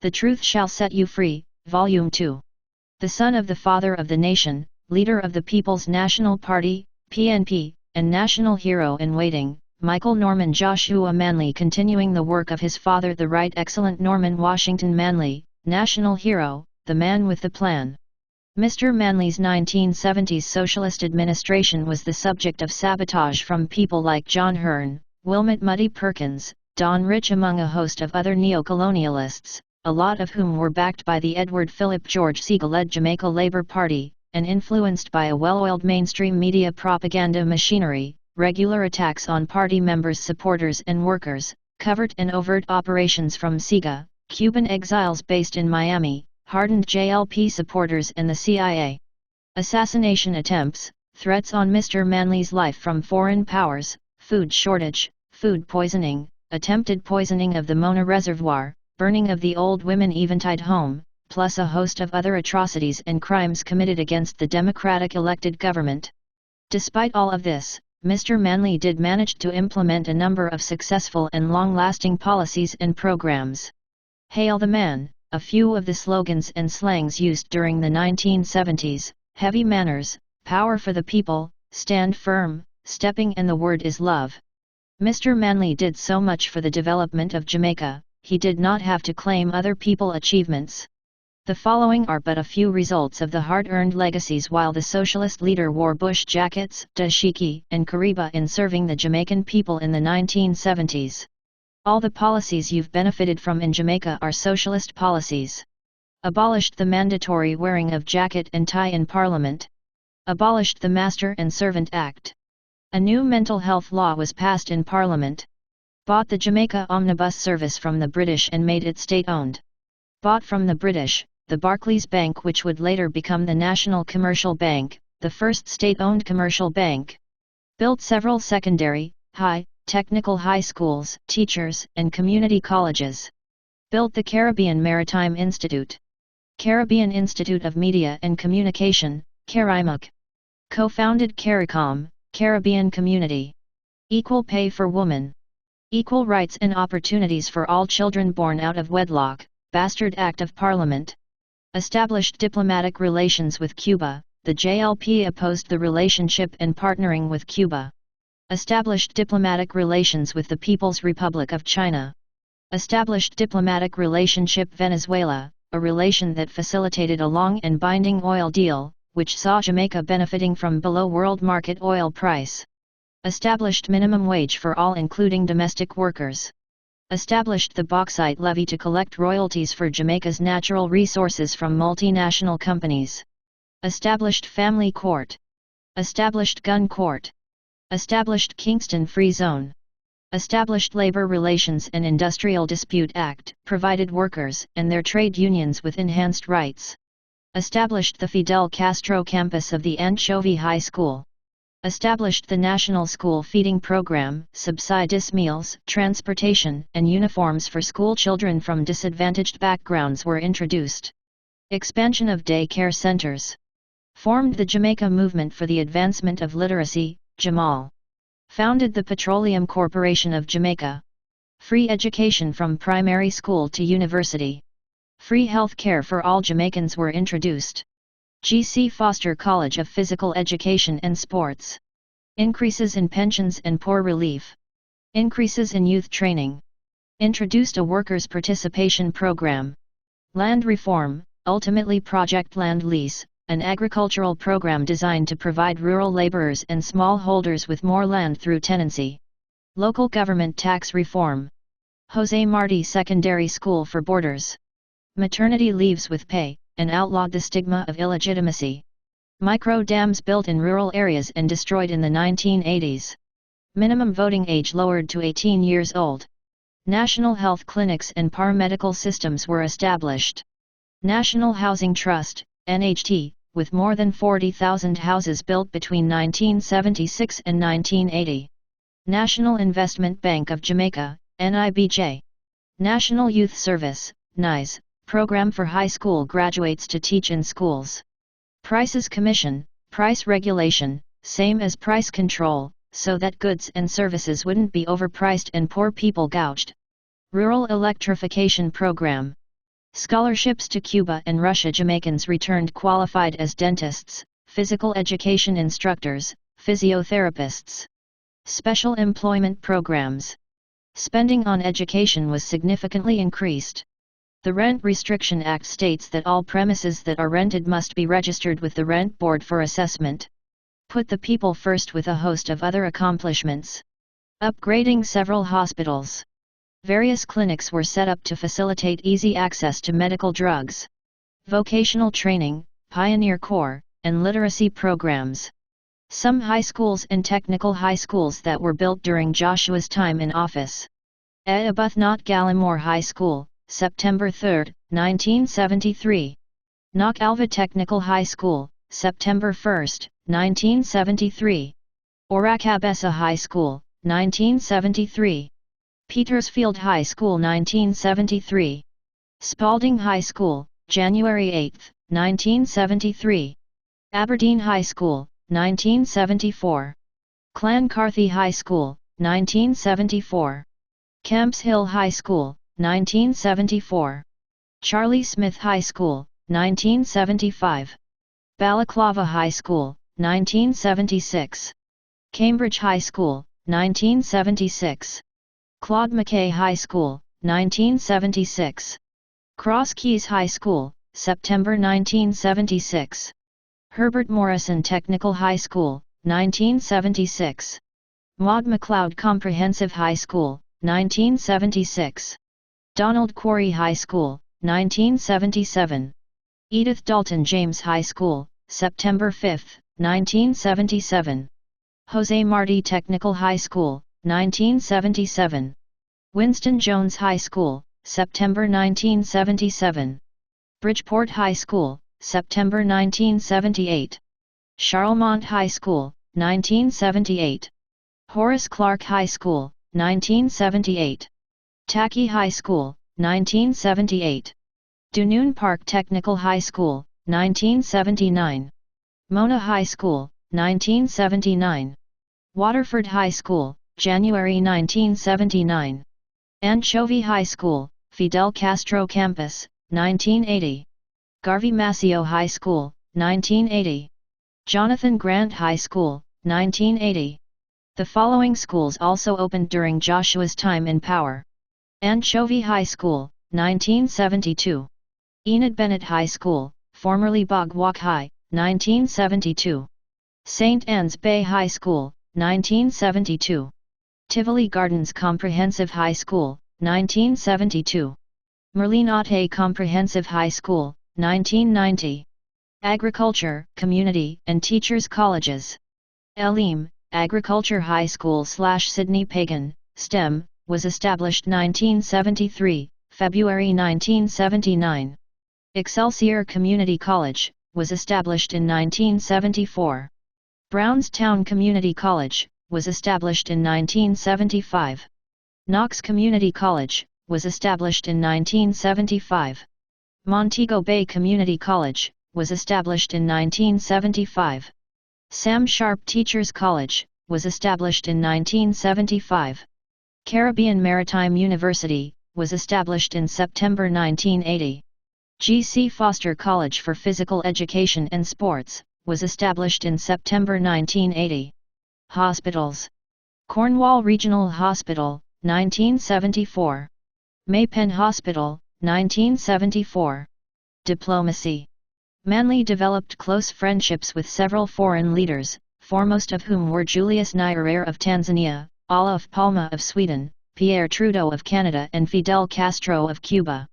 The Truth Shall Set You Free, Volume 2. The son of the father of the nation, leader of the People's National Party, PNP, and national hero in waiting, Michael Norman Joshua Manley, continuing the work of his father the Right Excellent Norman Washington Manley, national hero, the man with the plan. Mr. Manley's 1970s socialist administration was the subject of sabotage from people like John Hearn, Wilmot Muddy Perkins, Don Rich, among a host of other neo-colonialists, a lot of whom were backed by the Edward Philip George Segal-led Jamaica Labour Party, and influenced by a well-oiled mainstream media propaganda machinery. Regular attacks on party members, supporters and workers, covert and overt operations from SIGA, Cuban exiles based in Miami, hardened JLP supporters and the CIA. Assassination attempts, threats on Mr. Manley's life from foreign powers, food shortage, food poisoning, attempted poisoning of the Mona Reservoir, burning of the Old Women Eventide home, plus a host of other atrocities and crimes committed against the Democratic elected government. Despite all of this, Mr. Manley did manage to implement a number of successful and long-lasting policies and programs. Hail the man, a few of the slogans and slangs used during the 1970s, heavy manners, power for the people, stand firm, stepping, and the word is love. Mr. Manley did so much for the development of Jamaica, he did not have to claim other people's achievements. The following are but a few results of the hard-earned legacies while the socialist leader wore bush jackets, dashiki, and kariba in serving the Jamaican people in the 1970s. All the policies you've benefited from in Jamaica are socialist policies. Abolished the mandatory wearing of jacket and tie in Parliament. Abolished the Master and Servant Act. A new mental health law was passed in Parliament. Bought the Jamaica Omnibus Service from the British and made it state-owned. Bought from the British the Barclays Bank, which would later become the National Commercial Bank, the first state-owned commercial bank. Built several secondary, technical high schools, teachers, and community colleges. Built the Caribbean Maritime Institute. Caribbean Institute of Media and Communication, CARIMUC. Co-founded CARICOM, Caribbean Community. Equal pay for women. Equal rights and opportunities for all children born out of wedlock, Bastard Act of Parliament. Established diplomatic relations with Cuba, the JLP opposed the relationship and partnering with Cuba. Established diplomatic relations with the People's Republic of China. Established diplomatic relationship Venezuela, a relation that facilitated a long and binding oil deal, which saw Jamaica benefiting from below world market oil price. Established minimum wage for all including domestic workers. Established the bauxite levy to collect royalties for Jamaica's natural resources from multinational companies. Established family court. Established gun court. Established Kingston Free Zone. Established Labor Relations and Industrial Dispute Act, provided workers and their trade unions with enhanced rights. Established the Fidel Castro campus of the Anchovy High School. Established the National School Feeding Program, subsidized meals, transportation, and uniforms for school children from disadvantaged backgrounds were introduced. Expansion of day care centers. Formed the Jamaica Movement for the Advancement of Literacy, Jamal. Founded the Petroleum Corporation of Jamaica. Free education from primary school to university. Free health care for all Jamaicans were introduced. G.C. Foster College of Physical Education and Sports. Increases in pensions and poor relief. Increases in youth training. Introduced a workers' participation program. Land reform, ultimately Project Land Lease, an agricultural program designed to provide rural laborers and smallholders with more land through tenancy. Local government tax reform. Jose Marti Secondary School for Boarders. Maternity leaves with pay, and outlawed the stigma of illegitimacy. Micro dams built in rural areas and destroyed in the 1980s. Minimum voting age lowered to 18 years old. National health clinics and paramedical systems were established. National Housing Trust, NHT, with more than 40,000 houses built between 1976 and 1980. National Investment Bank of Jamaica, NIBJ. National Youth Service, NICE, program for high school graduates to teach in schools. Prices Commission, price regulation, same as price control, so that goods and services wouldn't be overpriced and poor people gouged. Rural Electrification Program. Scholarships to Cuba and Russia. Jamaicans returned qualified as dentists, physical education instructors, physiotherapists. Special employment programs. Spending on education was significantly increased. The Rent Restriction Act states that all premises that are rented must be registered with the Rent Board for assessment. Put the people first with a host of other accomplishments. Upgrading several hospitals. Various clinics were set up to facilitate easy access to medical drugs. Vocational training, Pioneer Corps, and literacy programs. Some high schools and technical high schools that were built during Joshua's time in office. Arbuthnot Gallimore High School, September 3, 1973. Knock Alva Technical High School, September 1, 1973. Orakabessa High School, 1973. Petersfield High School 1973. Spalding High School, January 8, 1973. Aberdeen High School, 1974. Clancarthy High School, 1974. Camps Hill High School, 1974. Charlie Smith High School, 1975. Balaclava High School, 1976. Cambridge High School, 1976. Claude McKay High School, 1976. Cross Keys High School, September 1976. Herbert Morrison Technical High School, 1976. Maud McLeod Comprehensive High School, 1976. Donald Quarry High School, 1977. Edith Dalton James High School, September 5, 1977. Jose Marti Technical High School, 1977. Winston Jones High School, September 1977. Bridgeport High School, September 1978. Charlemont High School, 1978. Horace Clark High School, 1978. Tackey High School, 1978. Dunoon Park Technical High School, 1979. Mona High School, 1979. Waterford High School, January 1979. Anchovy High School, Fidel Castro Campus, 1980. Garvey Maceo High School, 1980. Jonathan Grant High School, 1980. The following schools also opened during Joshua's time in power. Anchovy High School, 1972. Enid Bennett High School, formerly Bogwalk High, 1972. St. Anne's Bay High School, 1972. Tivoli Gardens Comprehensive High School, 1972. Merlin-Otte Comprehensive High School, 1990. Agriculture, Community and Teachers Colleges. Elim, Agriculture High School/Sydney Pagan, STEM, was established 1973, February 1979. Excelsior Community College, was established in 1974. Brownstown Community College, was established in 1975. Knox Community College, was established in 1975. Montego Bay Community College, was established in 1975. Sam Sharp Teachers College, was established in 1975. Caribbean Maritime University, was established in September 1980. G.C. Foster College for Physical Education and Sports, was established in September 1980. Hospitals. Cornwall Regional Hospital, 1974. Maypen Hospital, 1974. Diplomacy. Manley developed close friendships with several foreign leaders, foremost of whom were Julius Nyerere of Tanzania, Olof Palme of Sweden, Pierre Trudeau of Canada and Fidel Castro of Cuba.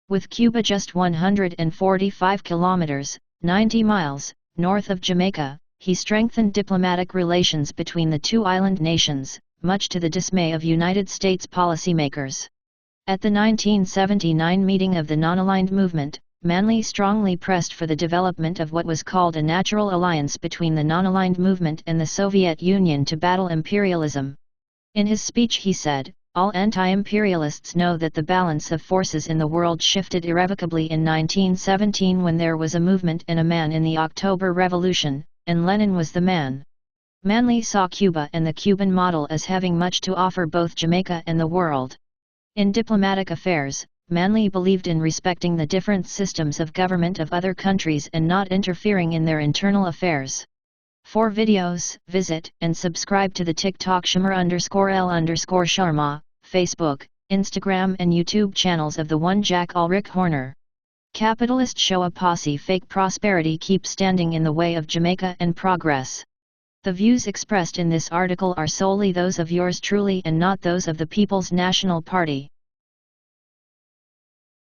With Cuba just 145 kilometers, 90 miles, north of Jamaica, he strengthened diplomatic relations between the two island nations, much to the dismay of United States policymakers. At the 1979 meeting of the Non-Aligned Movement, Manley strongly pressed for the development of what was called a natural alliance between the Non-Aligned Movement and the Soviet Union to battle imperialism. In his speech he said, "All anti-imperialists know that the balance of forces in the world shifted irrevocably in 1917 when there was a movement and a man in the October Revolution, and Lenin was the man." Manley saw Cuba and the Cuban model as having much to offer both Jamaica and the world. In diplomatic affairs, Manley believed in respecting the different systems of government of other countries and not interfering in their internal affairs. For videos, visit and subscribe to the TikTok Shimmer_L_Sharma, Facebook, Instagram and YouTube channels of the One Jack Ulrich Horner. Capitalist show a posse fake prosperity keeps standing in the way of Jamaica and progress. The views expressed in this article are solely those of yours truly and not those of the People's National Party.